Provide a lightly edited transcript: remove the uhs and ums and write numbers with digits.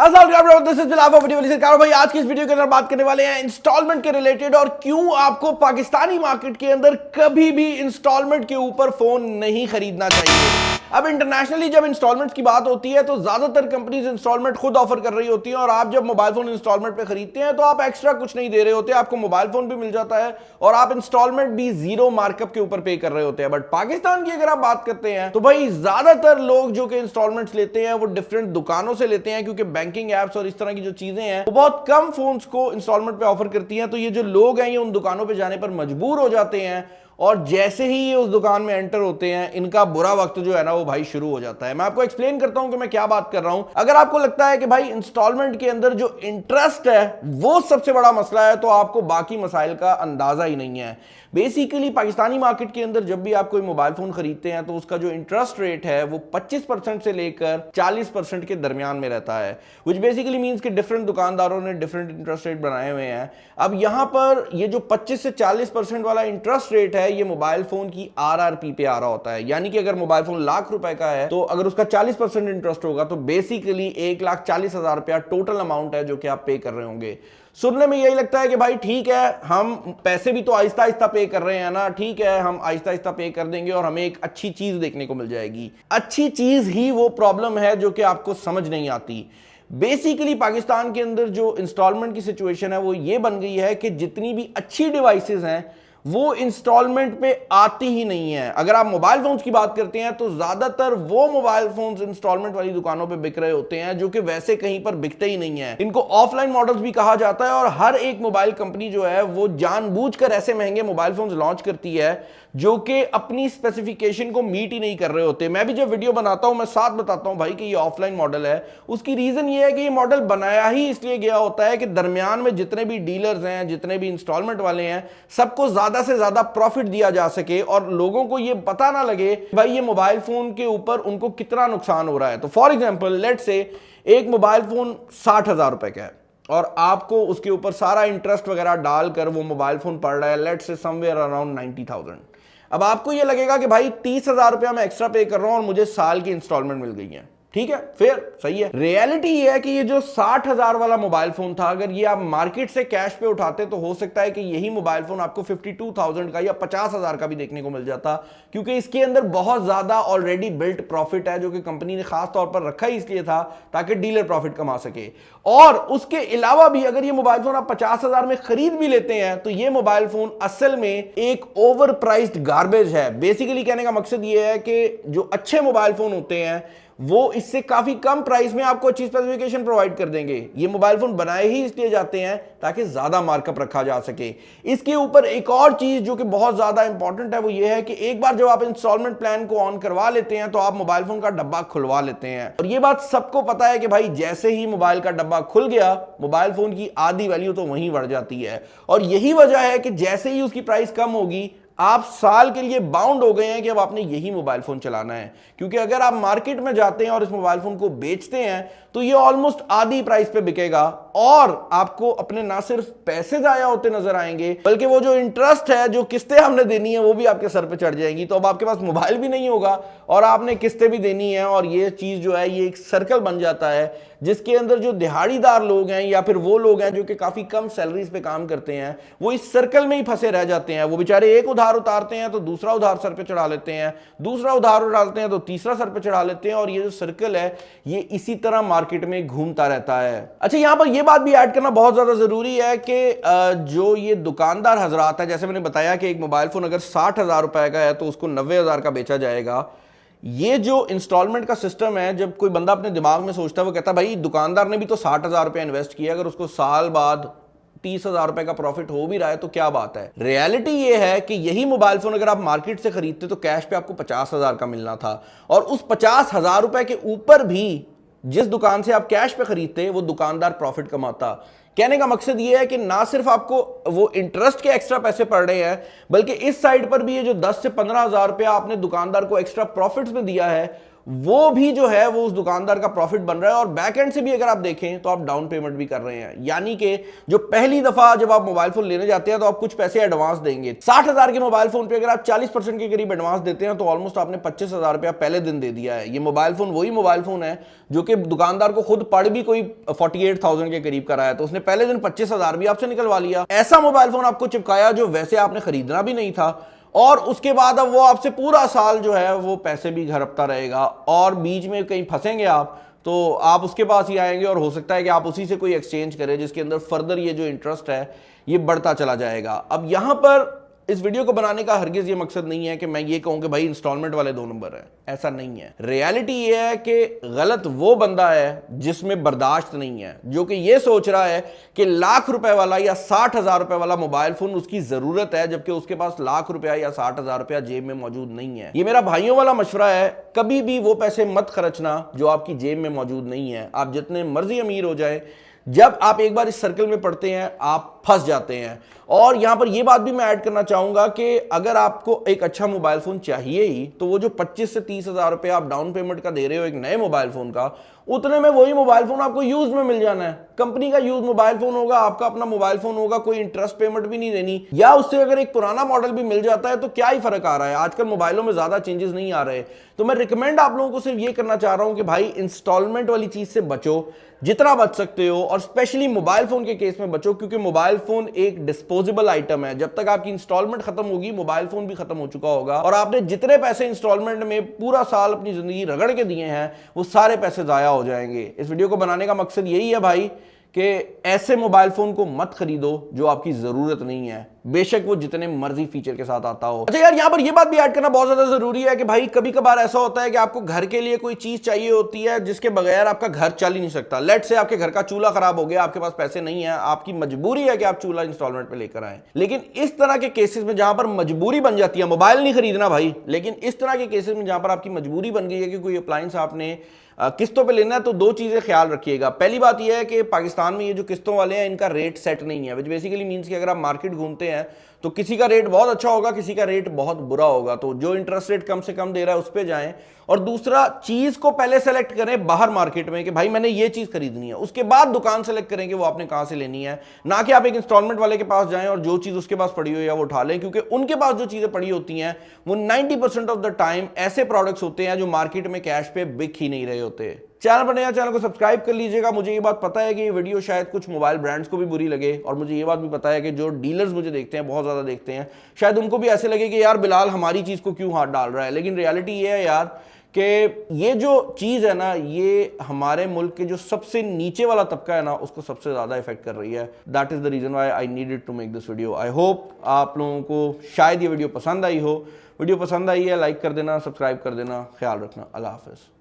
भाई आज की इस वीडियो के अंदर बात करने वाले हैं इंस्टॉलमेंट के रिलेटेड और क्यों आपको पाकिस्तानी मार्केट के अंदर कभी भी इंस्टॉलमेंट के ऊपर फोन नहीं खरीदना चाहिए। अब इंटरनेशनली जब इंस्टॉलमेंट्स की बात होती है तो ज्यादातर कंपनीज इंस्टॉलमेंट खुद ऑफर कर रही होती हैं और आप जब मोबाइल फोन इंस्टॉलमेंट पे खरीदते हैं तो आप एक्स्ट्रा कुछ नहीं दे रहे होते, आपको मोबाइल फोन भी मिल जाता है और आप इंस्टॉलमेंट भी जीरो मार्कअप के ऊपर पे कर रहे होते हैं। बट पाकिस्तान की अगर आप बात करते हैं तो भाई ज्यादातर लोग जो कि इंस्टॉलमेंट्स लेते हैं वो डिफरेंट दुकानों से लेते हैं, क्योंकि बैंकिंग एप्स और इस तरह की जो चीजें हैं वो बहुत कम फोन्स को इंस्टॉलमेंट पे ऑफर करती हैं। तो ये जो लोग हैं ये उन दुकानों पे जाने पर मजबूर हो जाते हैं और जैसे ही ये उस दुकान में एंटर होते हैं इनका बुरा वक्त जो है ना वो भाई शुरू हो जाता है। मैं आपको एक्सप्लेन करता हूं कि मैं क्या बात कर रहा हूं। अगर आपको लगता है कि भाई इंस्टॉलमेंट के अंदर जो इंटरेस्ट है वो सबसे बड़ा मसला है तो आपको बाकी मसाइल का अंदाजा ही नहीं है। बेसिकली पाकिस्तानी मार्केट के अंदर जब भी आप कोई मोबाइल फोन खरीदते हैं तो उसका जो इंटरेस्ट रेट है वो 25% से लेकर 40% के दरमियान में रहता है, विच बेसिकली मींस कि डिफरेंट दुकानदारों ने डिफरेंट इंटरेस्ट रेट बनाए हुए हैं। अब यहां पर ये जो 25 से 40% वाला इंटरेस्ट रेट है ये मोबाइल फोन की आरआरपी पे आ रहा होता है, यानी कि अगर मोबाइल फोन लाख रुपए का है तो अगर उसका 40% इंटरेस्ट होगा तो बेसिकली 1,40,000 रुपया टोटल अमाउंट है जो कि आप पे कर रहे होंगे। सुनने में यही लगता है कि भाई ठीक है, हम पैसे भी तो आहिस्ता आहिस्ता पे कर रहे हैं ना, ठीक है हम आहिस्ता आहिस्ता पे कर देंगे और हमें एक अच्छी चीज देखने को मिल जाएगी। अच्छी चीज ही वो प्रॉब्लम है जो कि आपको समझ नहीं आती। बेसिकली पाकिस्तान के अंदर जो इंस्टॉलमेंट की सिचुएशन है वो ये बन गई है कि जितनी भी अच्छी डिवाइसेस हैं वो इंस्टॉलमेंट पे आती ही नहीं है। अगर आप मोबाइल फोन्स की बात करते हैं तो ज्यादातर वो मोबाइल फोन्स इंस्टॉलमेंट वाली दुकानों पे बिक रहे होते हैं जो कि वैसे कहीं पर बिकते ही नहीं है। इनको ऑफलाइन मॉडल्स भी कहा जाता है और हर एक मोबाइल कंपनी जो है वो जानबूझकर ऐसे महंगे मोबाइल फोन्स लॉन्च करती है जो कि अपनी स्पेसिफिकेशन को मीट ही नहीं कर रहे होते। मैं भी जब वीडियो बनाता हूं मैं साथ बताता हूं भाई कि ये ऑफलाइन मॉडल है। उसकी रीजन ये है कि ये मॉडल बनाया ही इसलिए गया होता है कि दरमियान में जितने भी डीलर्स हैं, जितने भी इंस्टॉलमेंट वाले हैं, सबको ज्यादा से ज्यादा प्रॉफिट दिया जा सके और लोगों को ये पता ना लगे भाई ये मोबाइल फोन के ऊपर उनको कितना नुकसान हो रहा है। तो फॉर एग्जांपल लेट से एक मोबाइल फोन 60,000 रुपए का है और आपको उसके ऊपर सारा इंटरेस्ट वगैरह डालकर वो मोबाइल फोन पड़ रहा है लेट से समवेयर अराउंड 90,000। अब आपको ये लगेगा कि भाई 30,000 रुपया मैं एक्स्ट्रा पे कर रहा हूं और मुझे साल की इंस्टॉलमेंट मिल गई है, ठीक है फिर सही है। रियलिटी ये है कि ये जो 60,000 वाला मोबाइल फोन था अगर ये आप मार्केट से कैश पे उठाते तो हो सकता है कि यही मोबाइल फोन आपको 52,000 का या 50,000 का भी देखने को मिल जाता, क्योंकि इसके अंदर बहुत ज्यादा ऑलरेडी बिल्ट प्रॉफिट है जो कि कंपनी ने खास तौर पर रखा ही इसलिए था ताकि डीलर प्रॉफिट कमा सके। और उसके अलावा भी अगर ये मोबाइल फोन आप 50,000 में खरीद भी लेते हैं तो ये मोबाइल फोन असल में एक ओवर प्राइस्ड गार्बेज है। बेसिकली कहने का मकसद ये है कि जो अच्छे मोबाइल फोन होते हैं वो इससे काफी कम प्राइस में आपको अच्छी स्पेसिफिकेशन प्रोवाइड कर देंगे। ये मोबाइल फोन बनाए ही इसलिए जाते हैं ताकि ज्यादा मार्कअप रखा जा सके। इसके ऊपर एक और चीज जो कि बहुत ज्यादा इंपॉर्टेंट है वो ये है कि एक बार जब आप इंस्टॉलमेंट प्लान को ऑन करवा लेते हैं तो आप मोबाइल फोन का डब्बा खुलवा लेते हैं और ये बात सबको पता है कि भाई जैसे ही मोबाइल का डब्बा खुल गया मोबाइल फोन की आधी वैल्यू तो वहीं बढ़ जाती है। और यही वजह है कि जैसे ही उसकी प्राइस कम होगी आप साल के लिए बाउंड हो गए हैं कि अब आपने यही मोबाइल फोन चलाना है, क्योंकि अगर आप मार्केट में जाते हैं और इस मोबाइल फोन को बेचते हैं तो ये ऑलमोस्ट आधी प्राइस पे बिकेगा और आपको अपने ना सिर्फ पैसे जाया होते नजर आएंगे बल्कि वो जो इंटरेस्ट है, जो किस्तें हमने देनी है वो भी आपके सर पे चढ़ जाएंगी। तो अब आपके पास मोबाइल भी नहीं होगा और आपने किस्तें भी देनी है और ये चीज जो है ये एक सर्कल बन जाता है जिसके अंदर जो दिहाड़ीदार लोग हैं या फिर वो लोग हैं जो कि काफी कम सैलरीज पे काम करते हैं वो इस सर्कल में ही फंसे रह जाते हैं। वो बेचारे एक उधार उतारते हैं तो दूसरा उधार सर पे चढ़ा लेते हैं, दूसरा उधार उठाते हैं तो तीसरा सर पे चढ़ा लेते हैं और ये जो सर्कल है ये इसी तरह मार्केट में घूमता रहता है। अच्छा, यहां पर ये बात भी ऐड करना बहुत ज्यादा जरूरी है कि जो ये दुकानदार हजरात है, जैसे मैंने बताया कि एक मोबाइल फोन अगर 60,000 रुपए का है तो उसको 90,000 का बेचा जाएगा। ये जो इंस्टॉलमेंट का सिस्टम है, जब कोई बंदा अपने दिमाग में सोचता है वो कहता है भाई दुकानदार ने भी तो 60,000 रुपया इन्वेस्ट किया, अगर उसको साल बाद 30,000 रुपए का प्रॉफिट हो भी रहा है तो क्या बात है। रियलिटी ये है कि यही मोबाइल फोन अगर आप मार्केट से खरीदते तो कैश पे आपको 50,000 का मिलना था और उस 50,000 रुपए के ऊपर भी जिस दुकान से आप कैश पे खरीदते वो दुकानदार प्रॉफिट कमाता। कहने का मकसद ये है कि ना सिर्फ आपको वो इंटरेस्ट के एक्स्ट्रा पैसे पड़ रहे हैं बल्कि इस साइड पर भी ये जो 10 से 15,000 रुपया आपने दुकानदार को एक्स्ट्रा प्रॉफिट्स में दिया है वो भी जो है वो उस दुकानदार का प्रॉफिट बन रहा है। और बैक एंड से भी अगर आप देखें तो आप डाउन पेमेंट भी कर रहे हैं, यानी कि जो पहली दफा जब आप मोबाइल फोन लेने जाते हैं तो आप कुछ पैसे एडवांस देंगे। 60,000 के मोबाइल फोन पे अगर आप 40% के करीब एडवांस देते हैं तो ऑलमोस्ट आपने 25,000 रुपया पहले दिन दे दिया है। ये मोबाइल फोन वही मोबाइल फोन है जो कि दुकानदार को खुद पड़ भी कोई 48,000 के करीब कराया, तो उसने पहले दिन 25,000 भी आपसे निकलवा लिया। ऐसा मोबाइल फोन आपको चिपकाया जो वैसे आपने खरीदना भी नहीं था, और उसके बाद अब वो आपसे पूरा साल जो है वो पैसे भी घरपता रहेगा, और बीच में कहीं फंसेंगे आप तो आप उसके पास ही आएंगे, और हो सकता है कि आप उसी से कोई एक्सचेंज करें जिसके अंदर फर्दर ये जो इंटरेस्ट है ये बढ़ता चला जाएगा। अब यहां पर इस वीडियो को बनाने का हरगिज ये मकसद नहीं है कि मैं ये कहूं कि भाई इंस्टॉलमेंट वाले 2 नंबर हैं, ऐसा नहीं है। रियलिटी ये है कि गलत वो बंदा है जिसमें बर्दाश्त नहीं है, जो कि ये सोच रहा है कि लाख रुपए वाला या 60,000 रुपए वाला मोबाइल फोन उसकी जरूरत है, जबकि उसके पास लाख रुपया या 60,000 रुपया जेब में मौजूद नहीं है। ये मेरा भाइयों वाला मशवरा है, कभी भी वो पैसे मत खर्चना जो आपकी जेब में मौजूद नहीं है। आप जितने मर्जी अमीर हो जाए, जब आप एक बार इस सर्कल में पड़ते हैं आप फंस जाते हैं। और यहां पर यह बात भी मैं ऐड करना चाहूंगा कि अगर आपको एक अच्छा मोबाइल फोन चाहिए ही, तो वो जो 25 से 30,000 रुपए आप डाउन पेमेंट का दे रहे हो एक नए मोबाइल फोन का, उतने में वही मोबाइल फोन आपको यूज में मिल जाना है। कंपनी का यूज मोबाइल फोन होगा, आपका अपना मोबाइल फोन होगा, कोई इंटरेस्ट पेमेंट भी नहीं देनी, या उससे अगर एक पुराना मॉडल भी मिल जाता है तो क्या ही फर्क आ रहा है। आजकल मोबाइलों में ज्यादा चेंजेस नहीं आ रहे। तो मैं रिकमेंड आप लोगों को सिर्फ ये करना चाह रहा हूं कि भाई इंस्टॉलमेंट वाली चीज से बचो, जितना बच सकते हो, और स्पेशली मोबाइल फोन के केस में बचो, क्योंकि मोबाइल फोन एक डिस्पोजेबल आइटम है। जब तक आपकी इंस्टॉलमेंट खत्म होगी मोबाइल फोन भी खत्म हो चुका होगा, और आपने जितने पैसे इंस्टॉलमेंट में पूरा साल अपनी जिंदगी रगड़ के दिए हैं वो सारे पैसे जाया हो जाएंगे। इस वीडियो को बनाने का मकसद यही है भाई कि ऐसे मोबाइल फोन को मत खरीदो जो आपकी जरूरत नहीं है, बेशक वो जितने मर्जी फीचर के साथ आता हो। अच्छा यार, यहां पर ये बात भी ऐड करना बहुत ज्यादा जरूरी है कि भाई कभी कभार ऐसा होता है कि आपको घर के लिए कोई चीज चाहिए होती है जिसके बगैर आपका घर चल ही नहीं सकता। लेट से आपके घर का चूल्हा खराब हो गया, आपके पास पैसे नहीं है, आपकी मजबूरी है कि आप चूल्हा इंस्टॉलमेंट पे लेकर आए। लेकिन इस तरह के केसेस में जहां पर मजबूरी बन जाती है, मोबाइल नहीं खरीदना भाई, लेकिन इस तरह के केसेस में जहां पर आपकी मजबूरी बन गई है कि कोई अप्लायंस आपने किस्तों पे लेना है, तो 2 चीजें ख्याल रखिएगा। पहली बात यह है कि पाकिस्तान में ये जो किस्तों वाले हैं इनका रेट सेट नहीं है, विच बेसिकली मींस कि अगर आप मार्केट घूमते हैं तो किसी का रेट बहुत अच्छा होगा, किसी का रेट बहुत बुरा होगा, तो जो इंटरेस्ट रेट कम से कम दे रहा है उस पर जाएं। और दूसरा, चीज को पहले सेलेक्ट करें बाहर मार्केट में कि भाई मैंने ये चीज खरीदनी है, उसके बाद दुकान सेलेक्ट करें कि वो आपने कहां से लेनी है, ना कि आप एक इंस्टॉलमेंट वाले के पास जाएं और जो चीज उसके पास पड़ी हो या वो उठा लें, क्योंकि उनके पास जो चीजें पड़ी होती हैं वो 90% ऑफ द टाइम ऐसे प्रोडक्ट्स होते हैं जो मार्केट में कैश पे बिक ही नहीं रहे होते। चैनल पर नया, चैनल को सब्सक्राइब कर लीजिएगा। मुझे ये बात पता है कि ये वीडियो शायद कुछ मोबाइल ब्रांड्स को भी बुरी लगे, और मुझे ये बात भी पता है कि जो डीलर्स मुझे देखते हैं, बहुत ज्यादा देखते हैं, शायद उनको भी ऐसे लगे कि यार बिलाल हमारी चीज को क्यों हाथ डाल रहा है। लेकिन रियलिटी ये है यार कि ये जो चीज है ना, ये हमारे मुल्क के जो सबसे नीचे वाला तबका है ना, उसको सबसे ज्यादा इफेक्ट कर रही है। That is the reason why I needed to make this video. I hope आप लोगों को शायद ये वीडियो पसंद आई हो। वीडियो पसंद आई है लाइक कर देना, सब्सक्राइब कर देना। ख्याल रखना। अल्लाह हाफिज।